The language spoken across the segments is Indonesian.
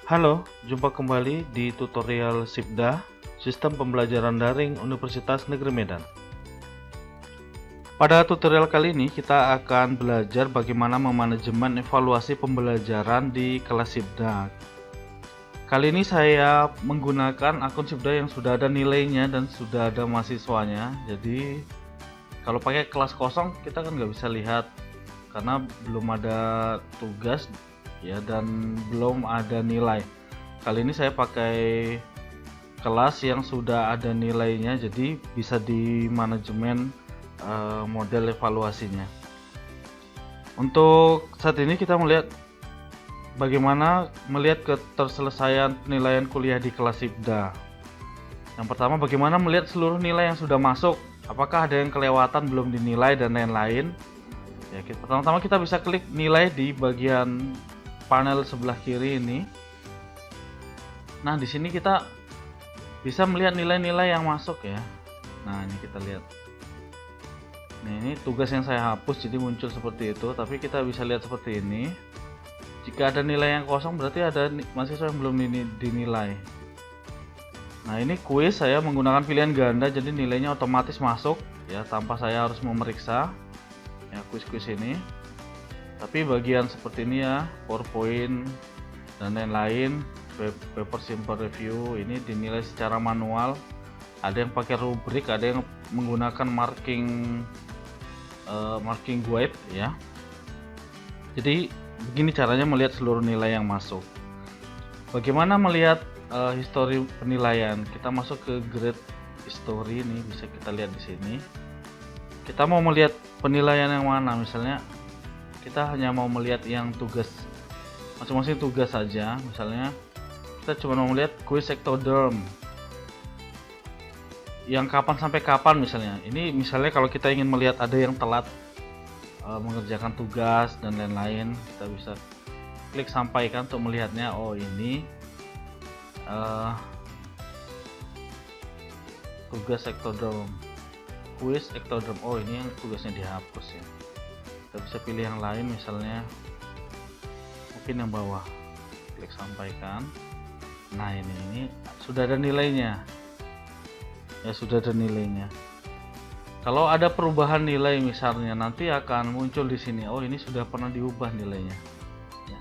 Halo, jumpa kembali di tutorial SIPDA, Sistem Pembelajaran Daring Universitas Negeri Medan. Pada tutorial kali ini kita akan belajar bagaimana memanajemen evaluasi pembelajaran di kelas SIPDA. Kali ini saya menggunakan akun SIPDA yang sudah ada nilainya dan sudah ada mahasiswanya. Jadi kalau pakai kelas kosong kita kan nggak bisa lihat karena belum ada tugas ya dan belum ada nilai. Kali ini saya pakai kelas yang sudah ada nilainya, jadi bisa di manajemen model evaluasinya. Untuk saat ini kita melihat bagaimana melihat keterselesaian penilaian kuliah di kelas SIPDA. Yang pertama, bagaimana melihat seluruh nilai yang sudah masuk, apakah ada yang kelewatan belum dinilai dan lain-lain. Ya, pertama-tama kita bisa klik nilai di bagian panel sebelah kiri ini. Nah, di sini kita bisa melihat nilai-nilai yang masuk ya. Nah, ini kita lihat. Nah, ini tugas yang saya hapus jadi muncul seperti itu, tapi kita bisa lihat seperti ini. Jika ada nilai yang kosong berarti ada mahasiswa yang belum dinilai. Nah, ini kuis saya menggunakan pilihan ganda jadi nilainya otomatis masuk ya tanpa saya harus memeriksa. Ya, kuis-kuis ini. Tapi bagian seperti ini ya, PowerPoint dan lain-lain, paper simple review ini dinilai secara manual. Ada yang pakai rubrik, ada yang menggunakan marking guide ya. Jadi begini caranya melihat seluruh nilai yang masuk. Bagaimana melihat histori penilaian? Kita masuk ke grade history ini, bisa kita lihat di sini. Kita mau melihat penilaian yang mana, misalnya kita hanya mau melihat yang tugas masing-masing tugas saja. Misalnya kita cuma mau melihat kuis Ectoderm yang kapan sampai kapan misalnya. Ini misalnya kalau kita ingin melihat ada yang telat mengerjakan tugas dan lain-lain, kita bisa klik sampaikan untuk melihatnya. Oh, ini tugas Ectoderm, kuis Ectoderm. Oh, ini yang tugasnya dihapus ya. Kita bisa pilih yang lain, misalnya mungkin yang bawah, klik sampaikan. Nah, ini sudah ada nilainya ya, sudah ada nilainya. Kalau ada perubahan nilai misalnya nanti akan muncul di sini. Oh, ini sudah pernah diubah nilainya ya.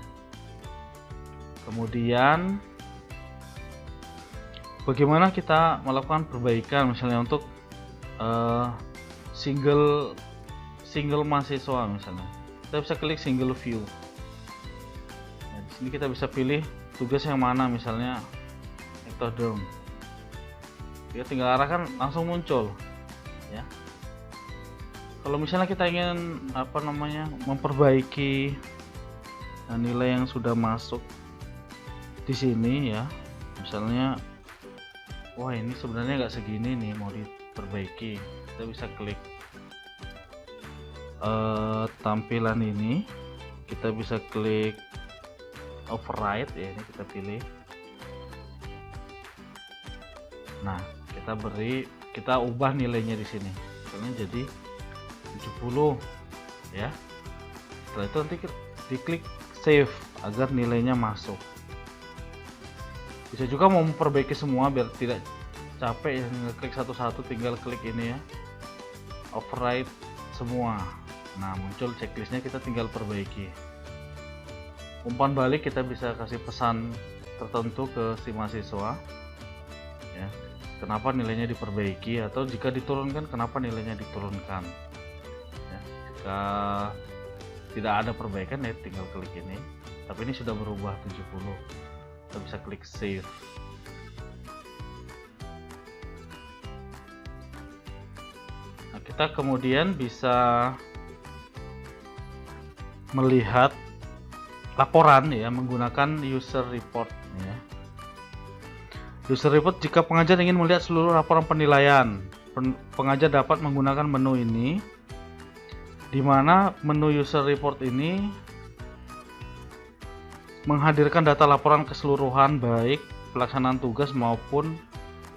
Kemudian bagaimana kita melakukan perbaikan misalnya untuk single mahasiswa misalnya. Kita bisa klik single view. Nah, di sini kita bisa pilih tugas yang mana, misalnya Ectoderm. Ya, tinggal arahkan langsung muncul ya. Kalau misalnya kita ingin memperbaiki nilai yang sudah masuk di sini ya, misalnya wah ini sebenarnya nggak segini nih, mau diperbaiki, kita bisa klik tampilan ini, kita bisa klik override ya, ini kita pilih. Nah, kita ubah nilainya di sini, misalnya jadi 70 ya. Setelah itu nanti diklik save agar nilainya masuk. Bisa juga mau memperbaiki semua biar tidak capek ya, ngeklik satu-satu, tinggal klik ini ya, override semua. Nah, muncul checklistnya, kita tinggal perbaiki. Umpan balik, kita bisa kasih pesan tertentu ke si mahasiswa ya, kenapa nilainya diperbaiki, atau jika diturunkan kenapa nilainya diturunkan ya. Jika tidak ada perbaikan ya tinggal klik ini, tapi ini sudah berubah 70, kita bisa klik save. Nah, kita kemudian bisa melihat laporan ya menggunakan user report ya. User report, jika pengajar ingin melihat seluruh laporan penilaian, pengajar dapat menggunakan menu ini, di mana menu user report ini menghadirkan data laporan keseluruhan baik pelaksanaan tugas maupun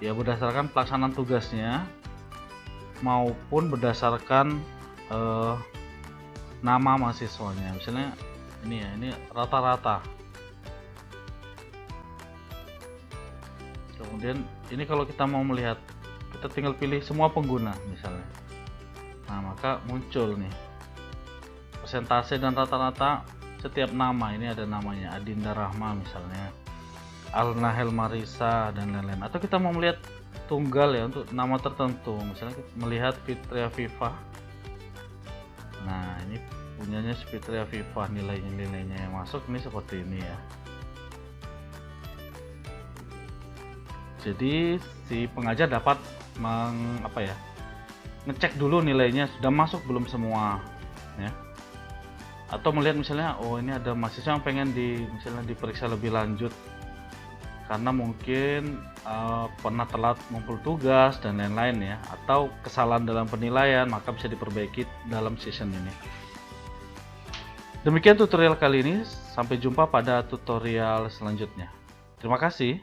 ya berdasarkan pelaksanaan tugasnya maupun berdasarkan nama mahasiswanya. Misalnya ini ya, ini rata-rata Kemudian ini kalau kita mau melihat, kita tinggal pilih semua pengguna misalnya. Nah, maka muncul nih persentase dan rata-rata setiap nama. Ini ada namanya Adinda Rahma misalnya, Alnahel Marisa dan lain-lain. Atau kita mau melihat tunggal ya untuk nama tertentu, misalnya kita melihat Fitria Viva. Nah, ini punyanya Fitria Viva, nilainya yang masuk ini seperti ini ya. Jadi si pengajar dapat ngecek dulu nilainya sudah masuk belum semua ya. Atau melihat misalnya, oh ini ada mahasiswa yang pengen misalnya diperiksa lebih lanjut karena mungkin pernah telat ngumpul tugas dan lain-lain ya, atau kesalahan dalam penilaian, maka bisa diperbaiki dalam session ini. Demikian tutorial kali ini, sampai jumpa pada tutorial selanjutnya. Terima kasih.